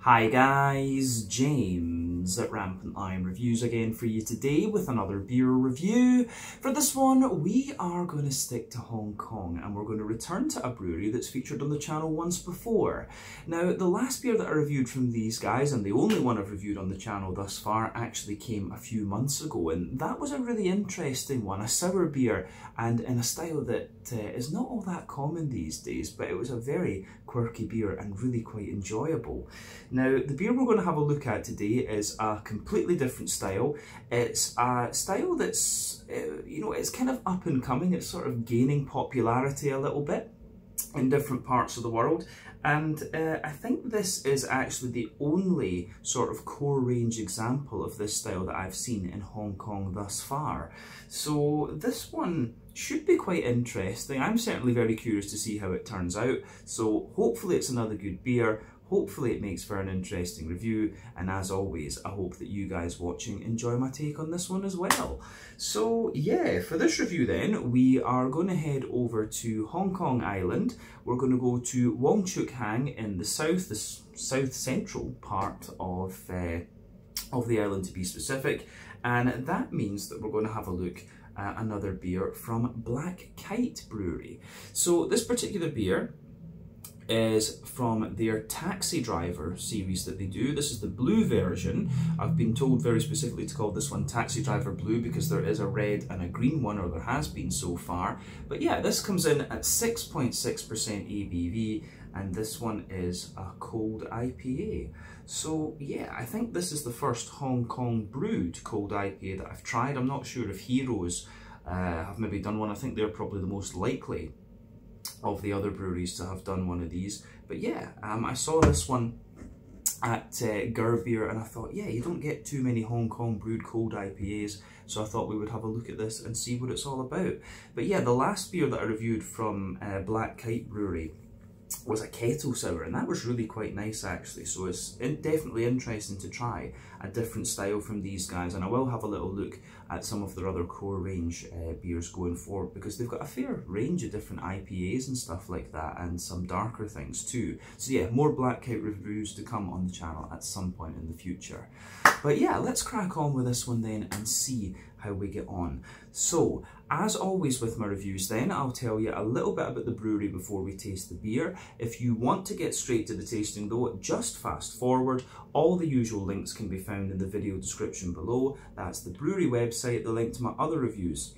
Hi guys, James at RampantLionReviews again for you today with another beer review. For this one, we are going to stick to Hong Kong and we're going to return to a brewery that's featured on the channel once before. Now, the last beer that I reviewed from these guys, and the only one I've reviewed on the channel thus far, actually came a few months ago, and that was a really interesting one, a sour beer, and in a style that is not all that common these days, but it was a very quirky beer and really quite enjoyable. Now, the beer we're going to have a look at today is a completely different style. It's a style that's, it's kind of up and coming. It's sort of gaining popularity a little bit in different parts of the world. And I think this is actually the only sort of core range example of this style that I've seen in Hong Kong thus far. So this one should be quite interesting. I'm certainly very curious to see how it turns out. So hopefully it's another good beer. Hopefully it makes for an interesting review, and as always, I hope that you guys watching enjoy my take on this one as well. So yeah, for this review then, we are going to head over to Hong Kong Island. We're going to go to Wong Chuk in the south central part of the island to be specific, and that means that we're going to have a look at another beer from Black Kite Brewery. So this particular beer is from their Taxi Driver series that they do. This is the blue version. I've been told very specifically to call this one Taxi Driver Blue because there is a red and a green one, or there has been so far. But yeah, this comes in at 6.6% ABV, and this one is a cold IPA. So yeah, I think this is the first Hong Kong brewed cold IPA that I've tried. I'm not sure if Heroes have maybe done one. I think they're probably the most likely of the other breweries to have done one of these. But yeah, I saw this one at Beer and I thought, yeah, you don't get too many Hong Kong brewed cold IPAs, so I thought we would have a look at this and see what it's all about. But yeah, the last beer that I reviewed from Black Kite Brewery was a kettle sour, and that was really quite nice actually. So it's definitely interesting to try a different style from these guys, and I will have a little look at some of their other core range beers going forward, because they've got a fair range of different IPAs and stuff like that, and some darker things too. So yeah, more Black Kite reviews to come on the channel at some point in the future. But yeah, let's crack on with this one then and see how we get on. So, as always with my reviews then, I'll tell you a little bit about the brewery before we taste the beer. If you want to get straight to the tasting though, just fast forward. All the usual links can be found in the video description below. That's the brewery website, the link to my other reviews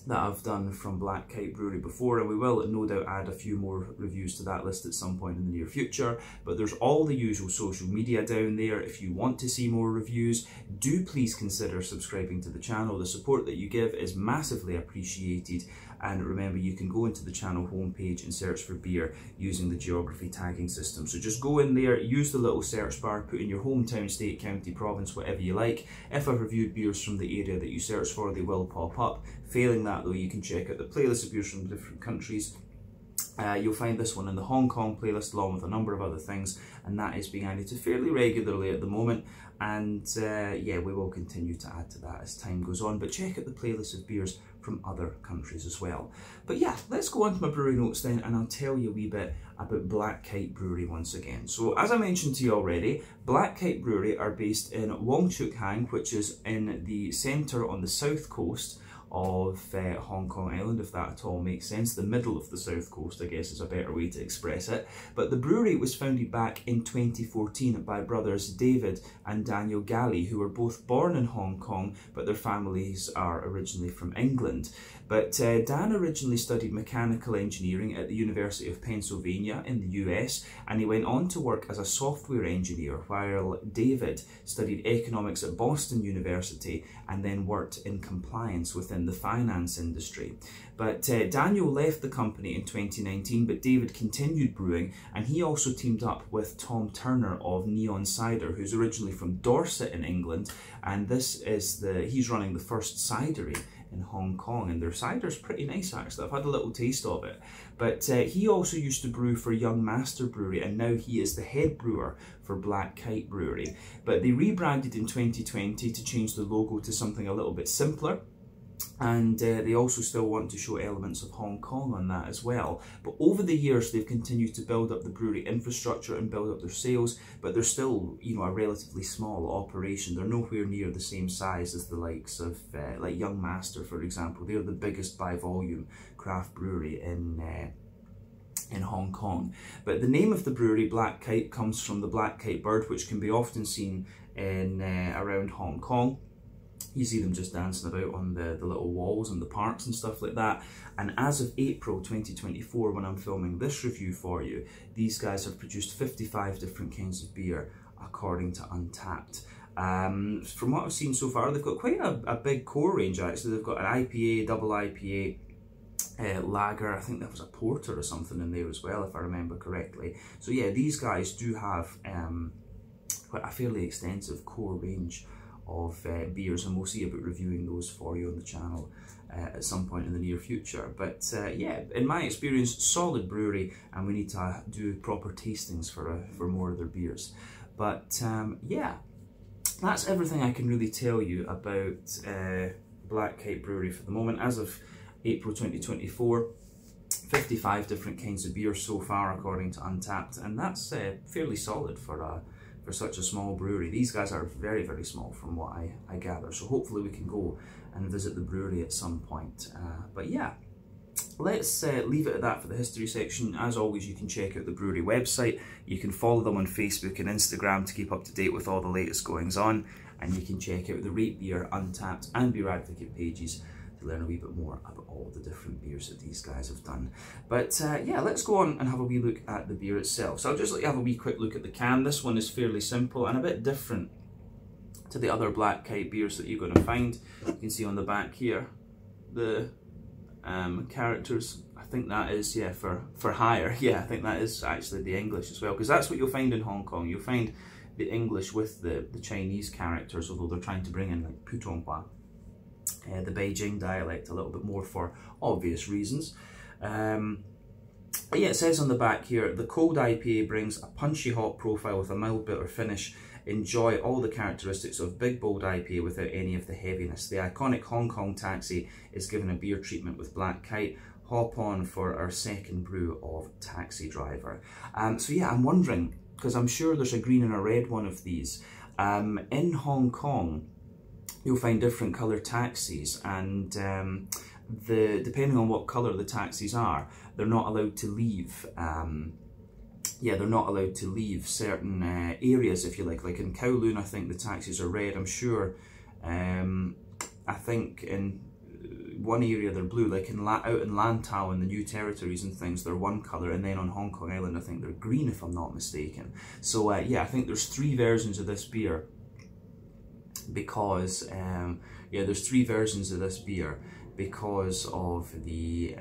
that I've done from Black Kite Brewery before, and we will no doubt add a few more reviews to that list at some point in the near future. But there's all the usual social media down there. If you want to see more reviews, do please consider subscribing to the channel. The support that you give is massively appreciated, and remember, you can go into the channel homepage and search for beer using the geography tagging system. So just go in there, use the little search bar, put in your hometown, state, county, province, whatever you like. If I've reviewed beers from the area that you search for, they will pop up. Failing that though, you can check out the playlist of beers from different countries. You'll find this one in the Hong Kong playlist along with a number of other things, and that is being added to fairly regularly at the moment. And yeah, we will continue to add to that as time goes on, but check out the playlist of beers from other countries as well. But yeah, let's go on to my brewery notes then, and I'll tell you a wee bit about Black Kite Brewery once again. So as I mentioned to you already, Black Kite Brewery are based in Wong Chuk, which is in the centre on the south coast of Hong Kong Island, if that at all makes sense. The middle of the south coast, I guess, is a better way to express it. But the brewery was founded back in 2014 by brothers David and Daniel Galley, who were both born in Hong Kong, but their families are originally from England. But Dan originally studied mechanical engineering at the University of Pennsylvania in the US, and he went on to work as a software engineer, while David studied economics at Boston University and then worked in compliance within the finance industry. But Daniel left the company in 2019, but David continued brewing, and he also teamed up with Tom Turner of Neon Cider, who's originally from Dorset in England, and this is he's running the first cidery in Hong Kong, and their cider's pretty nice actually. I've had a little taste of it. But he also used to brew for Young Master Brewery, and now he is the head brewer for Black Kite Brewery. But they rebranded in 2020 to change the logo to something a little bit simpler. And they also still want to show elements of Hong Kong on that as well. But over the years, they've continued to build up the brewery infrastructure and build up their sales, but they're still, you know, a relatively small operation. They're nowhere near the same size as the likes of, like Young Master, for example. They're the biggest by volume craft brewery in Hong Kong. But the name of the brewery, Black Kite, comes from the black kite bird, which can be often seen in around Hong Kong. You see them just dancing about on the little walls and the parks and stuff like that. And as of April 2024, when I'm filming this review for you, these guys have produced 55 different kinds of beer, according to Untappd. From what I've seen so far, they've got quite a big core range actually. They've got an IPA, double IPA, lager, I think there was a porter or something in there as well, if I remember correctly. So yeah, these guys do have quite a fairly extensive core range of beers, and we'll see about reviewing those for you on the channel at some point in the near future. But yeah, in my experience, solid brewery, and we need to do proper tastings for more of their beers. But yeah, that's everything I can really tell you about Black Kite Brewery for the moment. As of April 2024, 55 different kinds of beer so far, according to Untappd, and that's fairly solid for such a small brewery. These guys are very, very small from what I gather, so hopefully we can go and visit the brewery at some point. But yeah, let's leave it at that for the history section. As always, you can check out the brewery website. You can follow them on Facebook and Instagram to keep up to date with all the latest goings on, and you can check out the Rate Beer, Untappd and Beer Advocate pages to learn a wee bit more about all the different beers that these guys have done. But yeah, let's go on and have a wee look at the beer itself. So I'll just let you have a wee quick look at the can. This one is fairly simple and a bit different to the other Black Kite beers that you're going to find. You can see on the back here the characters. I think that is, yeah, for hire. Yeah, I think that is actually the English as well, because that's what you'll find in Hong Kong. You'll find the English with the Chinese characters, although they're trying to bring in like Putonghua, the Beijing dialect, a little bit more for obvious reasons. But yeah, it says on the back here, the cold IPA brings a punchy hop profile with a mild bitter finish. Enjoy all the characteristics of big bold IPA without any of the heaviness. The iconic Hong Kong taxi is given a beer treatment with Black Kite. Hop on for our second brew of Taxi Driver. So yeah, I'm wondering, because I'm sure there's a green and a red one of these. In Hong Kong, you'll find different colour taxis, and depending on what colour the taxis are, they're not allowed to leave. Yeah, they're not allowed to leave certain areas, if you like. Like in Kowloon, I think the taxis are red. I'm sure, I think in one area they're blue. Like out in Lantau in the New Territories and things, they're one colour, and then on Hong Kong Island, I think they're green, if I'm not mistaken. So yeah, I think there's 3 versions of this beer. Because yeah, there's 3 versions of this beer because of the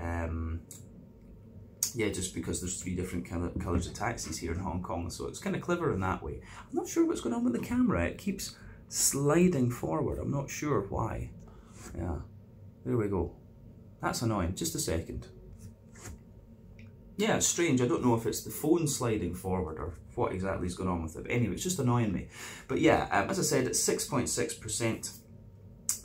yeah, just because there's 3 different colours of taxis here in Hong Kong, so it's kind of clever in that way. I'm not sure what's going on with the camera. It keeps sliding forward. I'm not sure why. Yeah, there we go. That's annoying. Just a second. Yeah, it's strange. I don't know if it's the phone sliding forward or what exactly is going on with it. But anyway, it's just annoying me. But yeah, as I said, it's 6.6%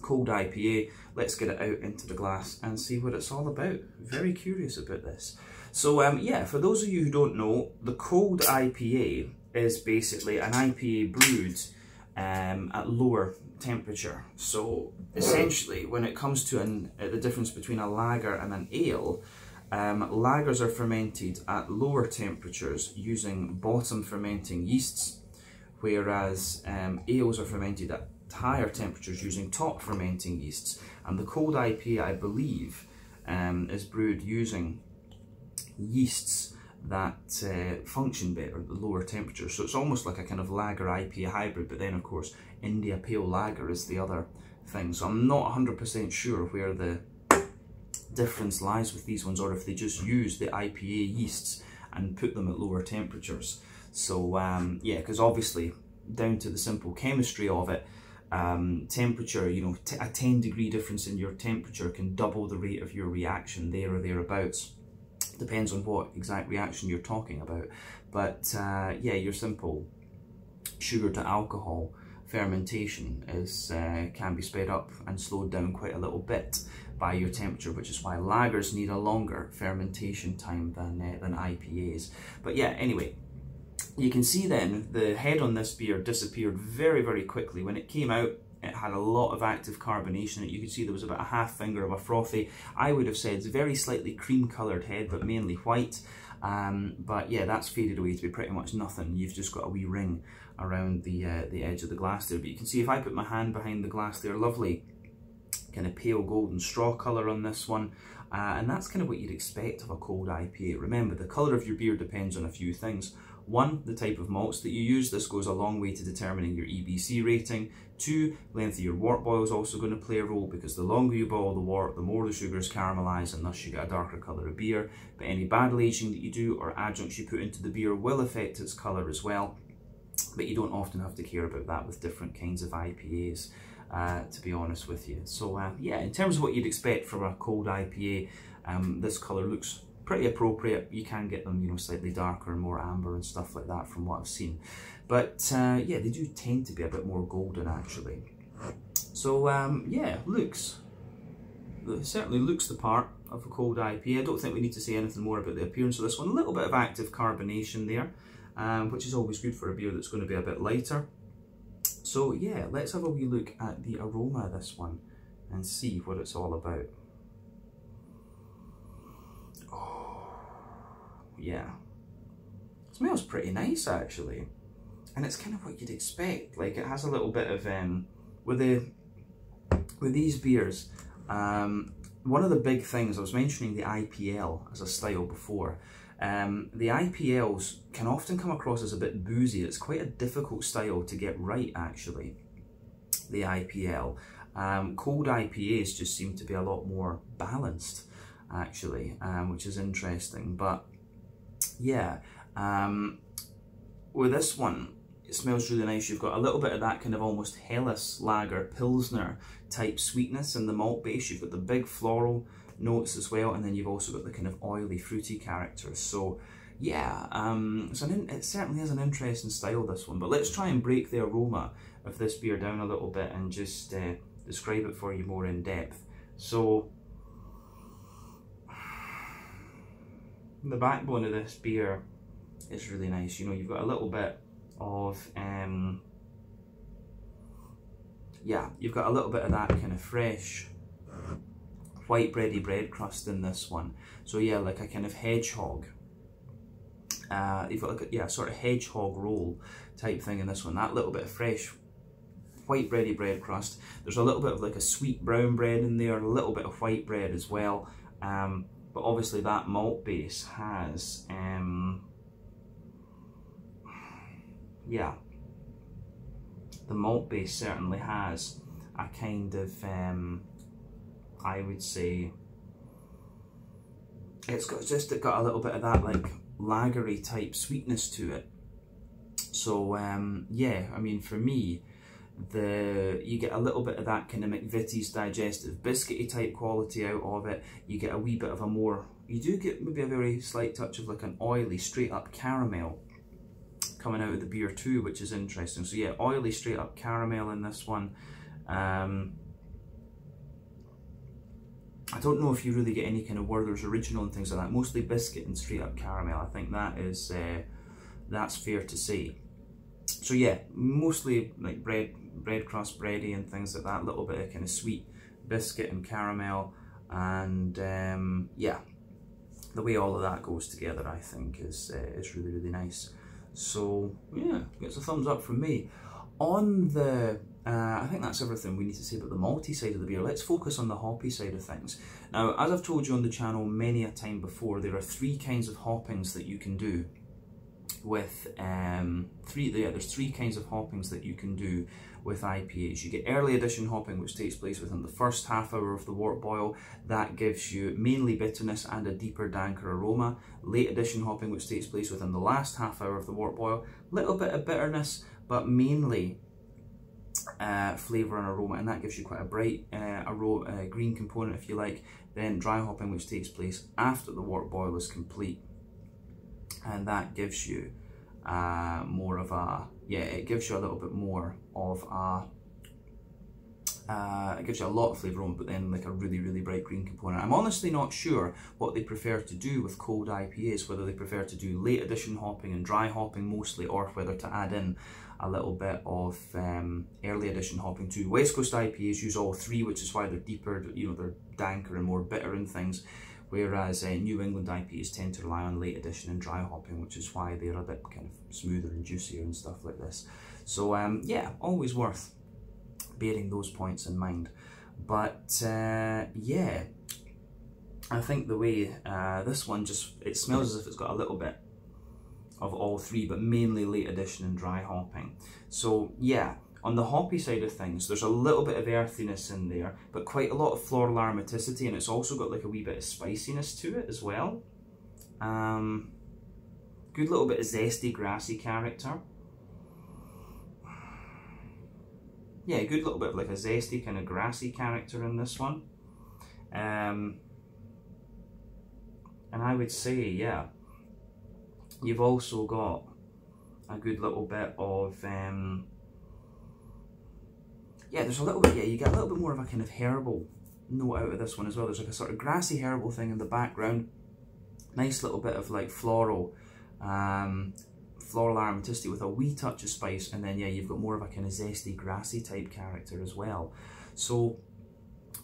cold IPA. Let's get it out into the glass and see what it's all about. Very curious about this. So yeah, for those of you who don't know, the cold IPA is basically an IPA brewed at lower temperature. So essentially, when it comes to the difference between a lager and an ale, lagers are fermented at lower temperatures using bottom fermenting yeasts, whereas ales are fermented at higher temperatures using top fermenting yeasts. And the cold IPA, I believe, is brewed using yeasts that function better at the lower temperatures. So it's almost like a kind of lager IPA hybrid, but then of course India Pale Lager is the other thing. So I'm not 100% sure where the difference lies with these ones, or if they just use the IPA yeasts and put them at lower temperatures. So yeah, because obviously down to the simple chemistry of it, temperature, you know, a 10-degree difference in your temperature can double the rate of your reaction there or thereabouts. Depends on what exact reaction you're talking about. But yeah, your simple sugar to alcohol fermentation can be sped up and slowed down quite a little bit by your temperature, which is why lagers need a longer fermentation time than IPAs. But yeah, anyway, you can see then the head on this beer disappeared very, very quickly. When it came out, it had a lot of active carbonation in it. You could see there was about a half finger of a frothy, I would have said it's very slightly cream coloured head, but mainly white. But yeah, that's faded away to be pretty much nothing. You've just got a wee ring around the edge of the glass there. But you can see if I put my hand behind the glass there, lovely kind of pale golden straw colour on this one. And that's kind of what you'd expect of a cold IPA. Remember, the colour of your beer depends on a few things. One, the type of malts that you use. This goes a long way to determining your EBC rating. Two, length of your wort boil is also going to play a role, because the longer you boil the wort, the more the sugars caramelise, and thus you get a darker colour of beer. But any barrel aging that you do or adjuncts you put into the beer will affect its colour as well. But you don't often have to care about that with different kinds of IPAs, to be honest with you. So yeah, in terms of what you'd expect from a cold IPA, this colour looks pretty appropriate. You can get them, you know, slightly darker and more amber and stuff like that from what I've seen. But yeah, they do tend to be a bit more golden actually. So yeah, it certainly looks the part of a cold IPA. I don't think we need to say anything more about the appearance of this one. A little bit of active carbonation there, which is always good for a beer that's going to be a bit lighter. So yeah, let's have a wee look at the aroma of this one and see what it's all about. Yeah, it smells pretty nice actually, and it's kind of what you'd expect. Like, it has a little bit of with these beers, one of the big things, I was mentioning the IPL as a style before. The IPLs can often come across as a bit boozy. It's quite a difficult style to get right actually, the IPL. Cold IPAs just seem to be a lot more balanced actually, which is interesting. But yeah, with this one, it smells really nice. You've got a little bit of that kind of almost Helles lager, Pilsner type sweetness in the malt base. You've got the big floral notes as well, and then you've also got the kind of oily, fruity characters. So yeah, it certainly has an interesting style, this one. But let's try and break the aroma of this beer down a little bit and just describe it for you more in depth. So the backbone of this beer is really nice. You know, you've got a little bit of yeah, you've got a little bit of that kind of fresh white bready bread crust in this one. So yeah, like a kind of hedgehog. You've got like a sort of hedgehog roll type thing in this one. That little bit of fresh white bready bread crust. There's a little bit of like a sweet brown bread in there, a little bit of white bread as well. But obviously that malt base has, yeah, the malt base certainly has a kind of, I would say, it's got a little bit of that like lagery type sweetness to it. So yeah, I mean, for me, you get a little bit of that kind of McVitie's digestive biscuity type quality out of it. You get a wee bit of a more, you do get maybe a very slight touch of like an oily straight up caramel coming out of the beer too, which is interesting. So yeah, oily straight up caramel in this one. I don't know if you really get any kind of Werther's Original and things like that. Mostly biscuit and straight up caramel. I think that is that's fair to say. So yeah, mostly like bread crust, bready and things like that. A little bit of kind of sweet biscuit and caramel, and yeah, the way all of that goes together, I think, is really, really nice. So yeah, gets a thumbs up from me. On the I think that's everything we need to say about the malty side of the beer. Let's focus on the hoppy side of things. Now, as I've told you on the channel many a time before, there are three kinds of hoppings that you can do with there's three kinds of hoppings that you can do with IPAs. You get early addition hopping, which takes place within the first half hour of the wort boil. That gives you mainly bitterness and a deeper, danker aroma. Late addition hopping, which takes place within the last half hour of the wort boil, little bit of bitterness, but mainly flavour and aroma, and that gives you quite a bright green component, if you like. Then dry hopping, which takes place after the wort boil is complete, and that gives you more of a, yeah, it gives you a little bit more of a, it gives you a lot of flavour on, but then like a really, really bright green component. I'm honestly not sure what they prefer to do with cold IPAs, whether they prefer to do late addition hopping and dry hopping mostly, or whether to add in a little bit of early addition hopping too. West Coast IPAs use all three, which is why they're deeper, you know, they're danker and more bitter and things, whereas New England IPAs tend to rely on late addition and dry hopping, which is why they're a bit kind of smoother and juicier and stuff like this. So yeah, always worth bearing those points in mind. But yeah, I think the way this one just, it smells as if it's got a little bit of all three, but mainly late addition and dry hopping. So yeah, on the hoppy side of things, there's a little bit of earthiness in there, but quite a lot of floral aromaticity, and it's also got like a wee bit of spiciness to it as well. Good little bit of zesty, grassy character. Yeah, good little bit of like a zesty kind of grassy character in this one. And I would say, yeah, you've also got a good little bit of, yeah, there's a little bit, yeah, you get a little bit more of a kind of herbal note out of this one as well. There's like a sort of grassy herbal thing in the background. Nice little bit of like floral, floral aromaticity with a wee touch of spice, and then yeah, you've got more of a kind of zesty, grassy type character as well. So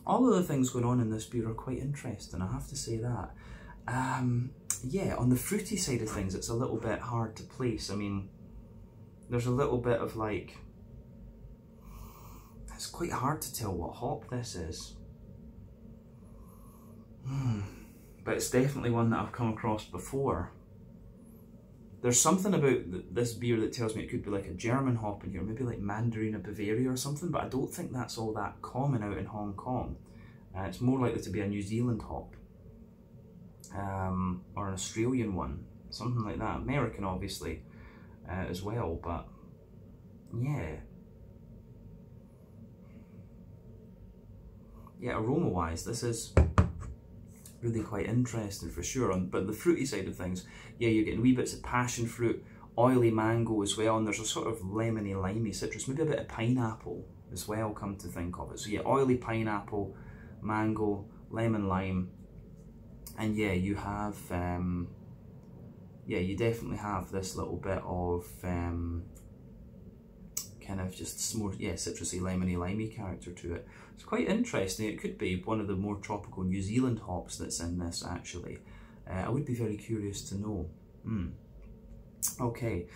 all of the things going on in this beer are quite interesting, I have to say that. Yeah, on the fruity side of things, it's a little bit hard to place. I mean, there's a little bit of like, it's quite hard to tell what hop this is. But it's definitely one that I've come across before. There's something about this beer that tells me it could be like a German hop in here, maybe like Mandarina Bavaria or something, but I don't think that's all that common out in Hong Kong. It's more likely to be a New Zealand hop, or an Australian one, something like that. American obviously as well, but yeah. Yeah, aroma wise, this is really quite interesting for sure. But the fruity side of things, yeah, you're getting wee bits of passion fruit, oily mango as well, and there's a sort of lemony, limey citrus, maybe a bit of pineapple as well, come to think of it. So yeah, oily pineapple, mango, lemon, lime, and yeah, you have, yeah, you definitely have this little bit of kind of just more, yeah, citrusy, lemony, limey character to it. It's quite interesting. It could be one of the more tropical New Zealand hops that's in this, actually. I would be very curious to know. Okay,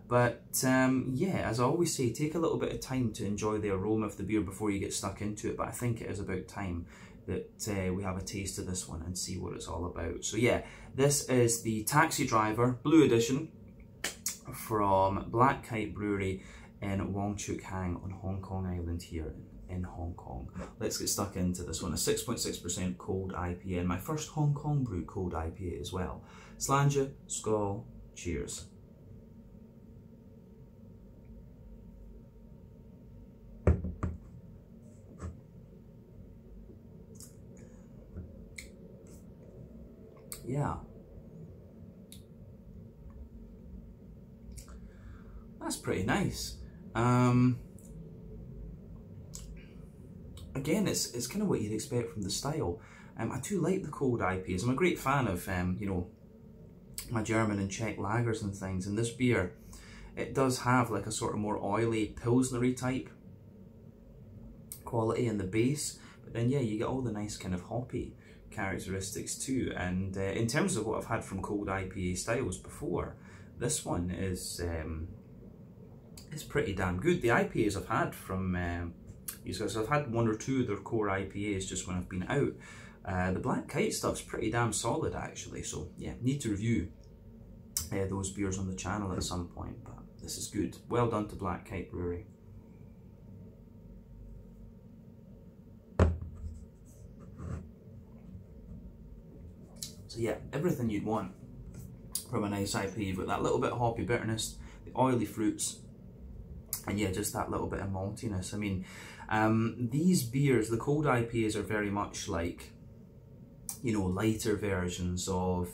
but yeah, as I always say, take a little bit of time to enjoy the aroma of the beer before you get stuck into it, but I think it is about time that we have a taste of this one and see what it's all about. So yeah, this is the Taxi Driver Blue Edition from Black Kite Brewery in Wong, Chuk on Hong Kong Island here in Hong Kong. Let's get stuck into this one. A 6.6% cold IPA, and my first Hong Kong brewed cold IPA as well. Slàinte, skål, cheers. Yeah. That's pretty nice. Again, it's kind of what you'd expect from the style. I do like the cold IPAs. I'm a great fan of, you know, my German and Czech lagers and things. And this beer, it does have like a sort of more oily, pilsnery type quality in the base. But then, yeah, you get all the nice kind of hoppy characteristics too. And in terms of what I've had from cold IPA styles before, this one is pretty damn good. The IPAs I've had from these guys, I've had one or two of their core IPAs just when I've been out. The Black Kite stuff's pretty damn solid actually, so yeah, need to review those beers on the channel at some point, but this is good. Well done to Black Kite Brewery. So yeah, everything you'd want from a nice IPA. You've got that little bit of hoppy bitterness, the oily fruits, and yeah, just that little bit of maltiness. I mean, these beers, the cold IPAs, are very much like, you know, lighter versions of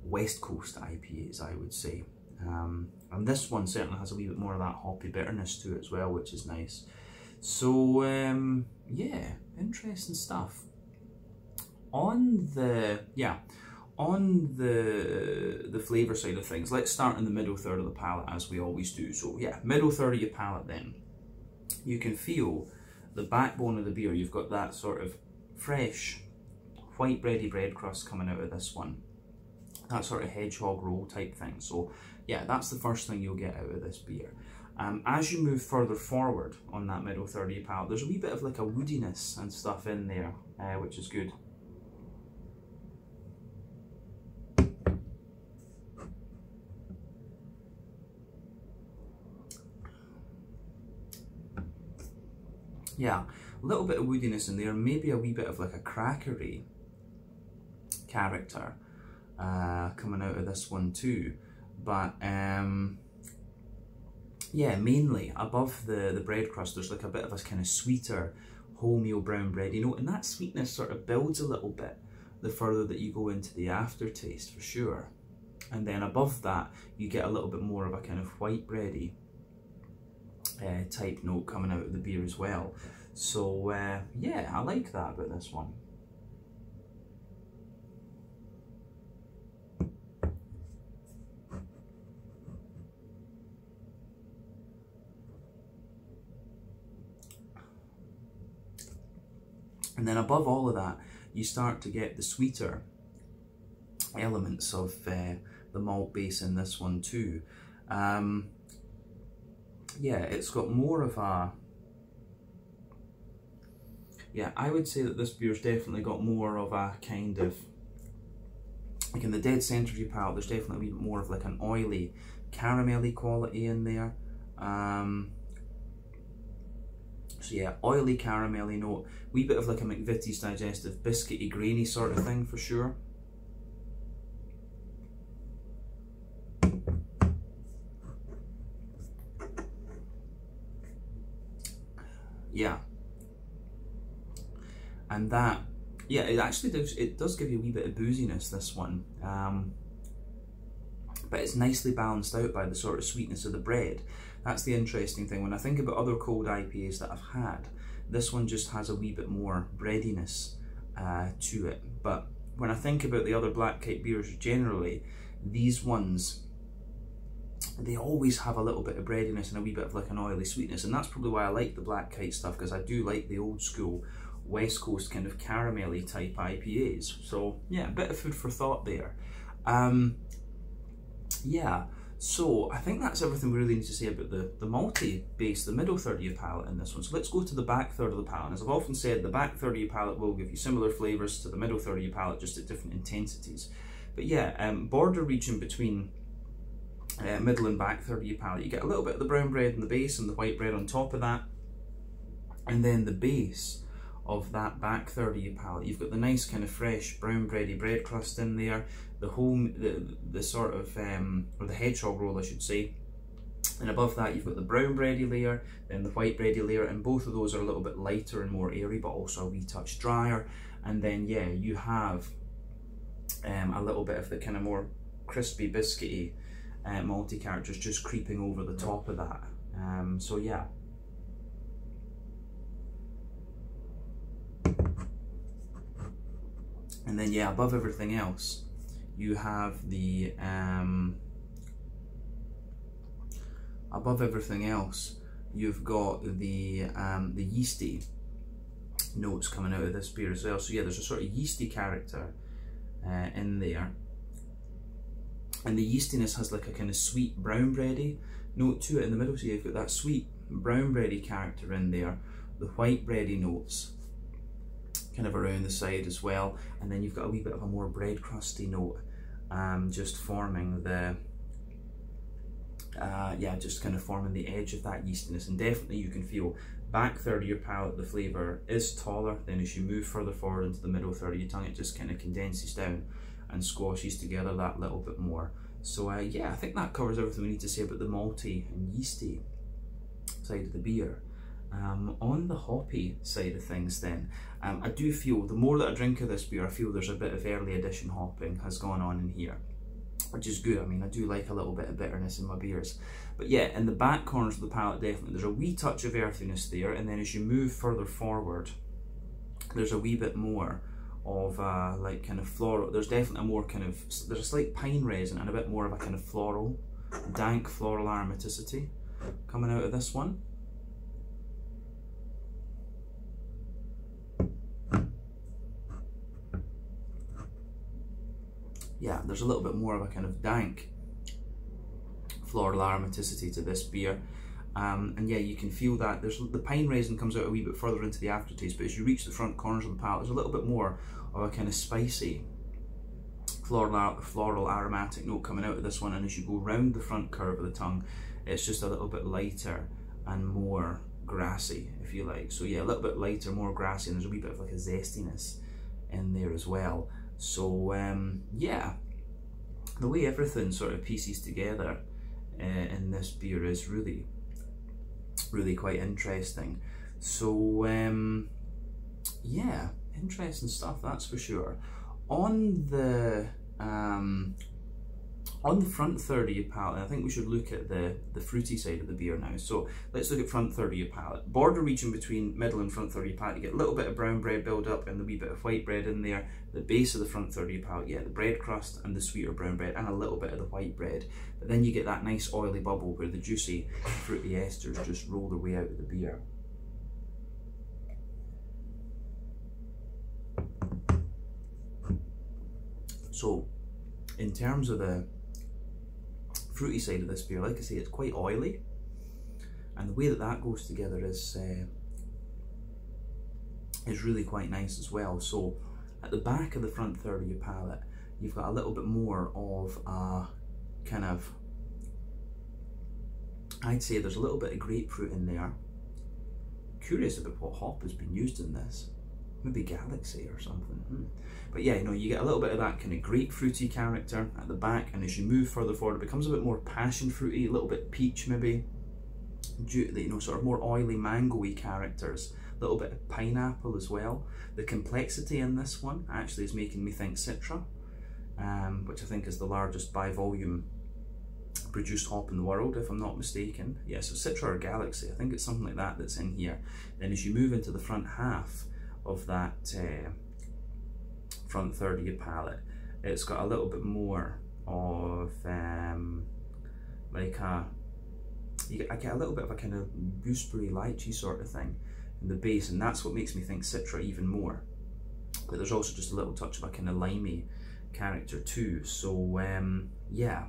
West Coast IPAs, I would say. And this one certainly has a wee bit more of that hoppy bitterness to it as well, which is nice. So yeah, interesting stuff. On the flavour side of things, let's start in the middle third of the palate as we always do. So yeah, middle third of your palate then. You can feel the backbone of the beer. You've got that sort of fresh, white bready bread crust coming out of this one. That sort of hedgehog roll type thing. So yeah, that's the first thing you'll get out of this beer. As you move further forward on that middle third of your palate, there's a wee bit of like a woodiness and stuff in there, which is good. Yeah, a little bit of woodiness in there, maybe a wee bit of like a crackery character coming out of this one too. But yeah, mainly above the bread crust, there's like a bit of a kind of sweeter wholemeal brown bready note, and that sweetness sort of builds a little bit the further that you go into the aftertaste for sure. And then above that, you get a little bit more of a kind of white bready type note coming out of the beer as well. So yeah, I like that about this one. And then above all of that, you start to get the sweeter elements of the malt base in this one too. Yeah, it's got more of a... Yeah, I would say that this beer's definitely got more of a kind of... Like in the dead centre of your palate, there's definitely a bit more of like an oily, caramelly quality in there. So yeah, oily, caramelly note, wee bit of like a McVitie's digestive, biscuity, grainy sort of thing for sure. Yeah, and that, yeah, it actually does give you a wee bit of booziness, this one, but it's nicely balanced out by the sort of sweetness of the bread. That's the interesting thing. When I think about other cold IPAs that I've had, this one just has a wee bit more breadiness to it. But when I think about the other Black Kite beers generally, these ones, they always have a little bit of breadiness and a wee bit of like an oily sweetness, and that's probably why I like the Black Kite stuff, because I do like the old school West Coast kind of caramelly type IPAs. So yeah, a bit of food for thought there. Yeah, so I think that's everything we really need to say about the malty base, the middle third of your palate in this one. So let's go to the back third of the palate. As I've often said, the back third of your palate will give you similar flavours to the middle third of your palate, just at different intensities. But yeah, border region between middle and back third of your palate, you get a little bit of the brown bread in the base and the white bread on top of that, and then the base of that back third of your palate, you've got the nice kind of fresh brown bready bread crust in there, the sort of or the hedgehog roll I should say, and above that you've got the brown bready layer, then the white bready layer, and both of those are a little bit lighter and more airy, but also a wee touch drier. And then yeah, you have a little bit of the kind of more crispy biscuity malty characters just creeping over the top of that. So yeah. And then yeah, above everything else, you have the you've got the yeasty notes coming out of this beer as well. So yeah, there's a sort of yeasty character in there, and the yeastiness has like a kind of sweet brown bready note to it in the middle. So you've got that sweet brown bready character in there, the white bready notes kind of around the side as well, and then you've got a wee bit of a more bread crusty note, just forming the yeah, just kind of forming the edge of that yeastiness. And definitely you can feel back third of your palate, the flavour is taller. Then as you move further forward into the middle third of your tongue, it just kind of condenses down and squashes together that little bit more. So yeah, I think that covers everything we need to say about the malty and yeasty side of the beer. On the hoppy side of things then, I do feel the more that I drink of this beer, I feel there's a bit of early edition hopping has gone on in here. which is good. I mean, I do like a little bit of bitterness in my beers. But yeah, in the back corners of the palate, definitely, there's a wee touch of earthiness there, and then as you move further forward, there's a wee bit more of like kind of floral. There's definitely a more kind of, there's a slight pine resin and a bit more of a kind of floral, dank floral aromaticity coming out of this one. Yeah, there's a little bit more of a kind of dank floral aromaticity to this beer. And yeah, you can feel that there's the pine resin comes out a wee bit further into the aftertaste, but as you reach the front corners of the palate, there's a little bit more of a kind of spicy floral aromatic note coming out of this one. And as you go round the front curve of the tongue, it's just a little bit lighter and more grassy, if you like. So yeah, a little bit lighter, more grassy, and there's a wee bit of like a zestiness in there as well. So yeah, the way everything sort of pieces together in this beer is really quite interesting. So yeah, interesting stuff, that's for sure. On the front third of your palate, I think we should look at the fruity side of the beer now. So let's look at front third of your palate. Border region between middle and front third of your palate, you get a little bit of brown bread build up and a wee bit of white bread in there. The base of the front third of your palate, yeah, the bread crust and the sweeter brown bread and a little bit of the white bread. But then you get that nice oily bubble where the juicy fruity esters just roll their way out of the beer. So in terms of the fruity side of this beer, like I say, it's quite oily, and the way that that goes together is really quite nice as well. So at the back of the front third of your palate, you've got a little bit more of a kind of, I'd say there's a little bit of grapefruit in there. Curious about what hop has been used in this. Maybe Galaxy or something. But yeah, you know, you get a little bit of that kind of grapefruity character at the back, and as you move further forward, it becomes a bit more passion fruity, a little bit peach maybe, you know, sort of more oily mango-y characters, a little bit of pineapple as well. The complexity in this one actually is making me think Citra, which I think is the largest by volume produced hop in the world, if I'm not mistaken. Yeah, so Citra or Galaxy, I think it's something like that that's in here. Then as you move into the front half of that front third of your palate, it's got a little bit more of like I get a little bit of a kind of gooseberry lychee sort of thing in the base, and that's what makes me think Citra even more. But there's also just a little touch of a kind of limey character too. So yeah,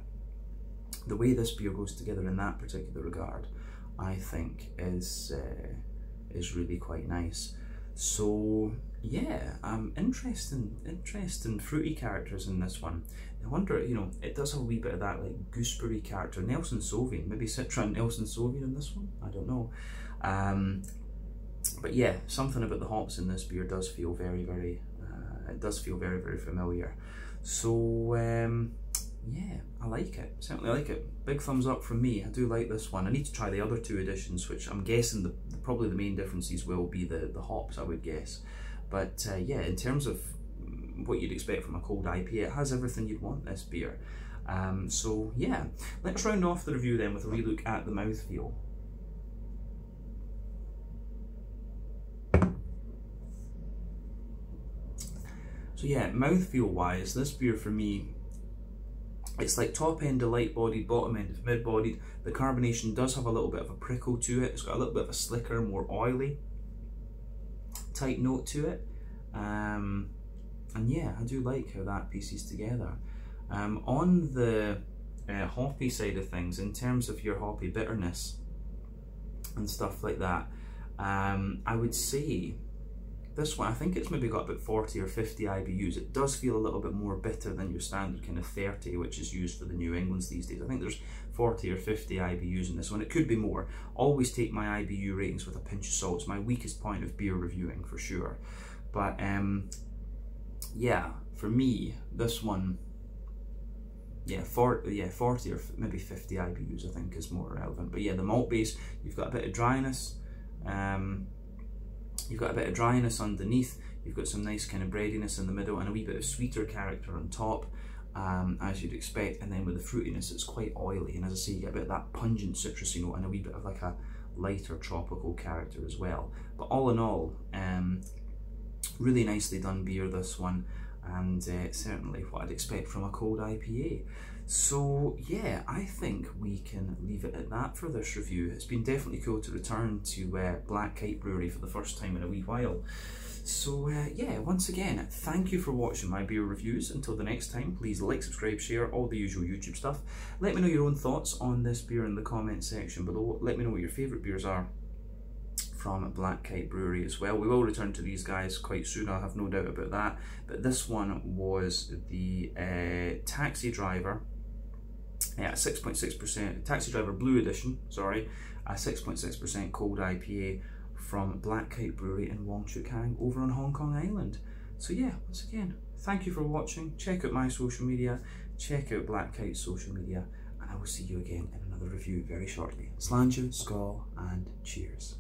the way this beer goes together in that particular regard, I think is really quite nice. So yeah, interesting fruity characters in this one. I wonder, you know, it does have a wee bit of that like gooseberry character. Nelson Sauvin, maybe Citra and Nelson Sauvin in this one, I don't know. But yeah, something about the hops in this beer does feel very very familiar. So yeah, I like it, certainly like it. Big thumbs up from me. I do like this one. I need to try the other two editions, which I'm guessing probably the main differences will be the hops, I would guess. But yeah, in terms of what you'd expect from a cold IPA, it has everything you'd want, this beer. So yeah, let's round off the review then with a wee look at the mouthfeel. So yeah, mouthfeel wise, this beer for me, it's like top end of light bodied, bottom end of mid bodied. The carbonation does have a little bit of a prickle to it. It's got a little bit of a slicker, more oily type note to it. And yeah, I do like how that pieces together. On the hoppy side of things, in terms of your hoppy bitterness and stuff like that, I would say this one, I think it's maybe got about 40 or 50 IBUs. It does feel a little bit more bitter than your standard kind of 30, which is used for the New Englands these days. I think there's 40 or 50 IBUs in this one. It could be more. Always take my IBU ratings with a pinch of salt. It's my weakest point of beer reviewing for sure. But yeah, for me, this one, yeah, 40 or maybe 50 IBUs I think is more relevant. But yeah, the malt base, you've got a bit of dryness. You've got a bit of dryness underneath, you've got some nice kind of breadiness in the middle and a wee bit of sweeter character on top. as you'd expect, and then with the fruitiness it's quite oily, and as I say, you get a bit of that pungent citrusy note and a wee bit of like a lighter tropical character as well. But all in all, really nicely done beer, this one, and certainly what I'd expect from a cold IPA. So yeah, I think we can leave it at that for this review. It's been definitely cool to return to Black Kite Brewery for the first time in a wee while. So yeah, once again, thank you for watching my beer reviews. Until the next time, please like, subscribe, share, all the usual YouTube stuff. Let me know your own thoughts on this beer in the comment section below. Let me know what your favourite beers are from Black Kite Brewery as well. We will return to these guys quite soon, I have no doubt about that. But this one was the Taxi Driver, 6.6%, Taxi Driver Blue Edition, sorry, a 6.6% cold IPA from Black Kite Brewery in Wong, Chuk over on Hong Kong Island. So yeah, once again, thank you for watching. Check out my social media, check out Black Kite's social media, and I will see you again in another review very shortly. Sláinte, skål, and cheers.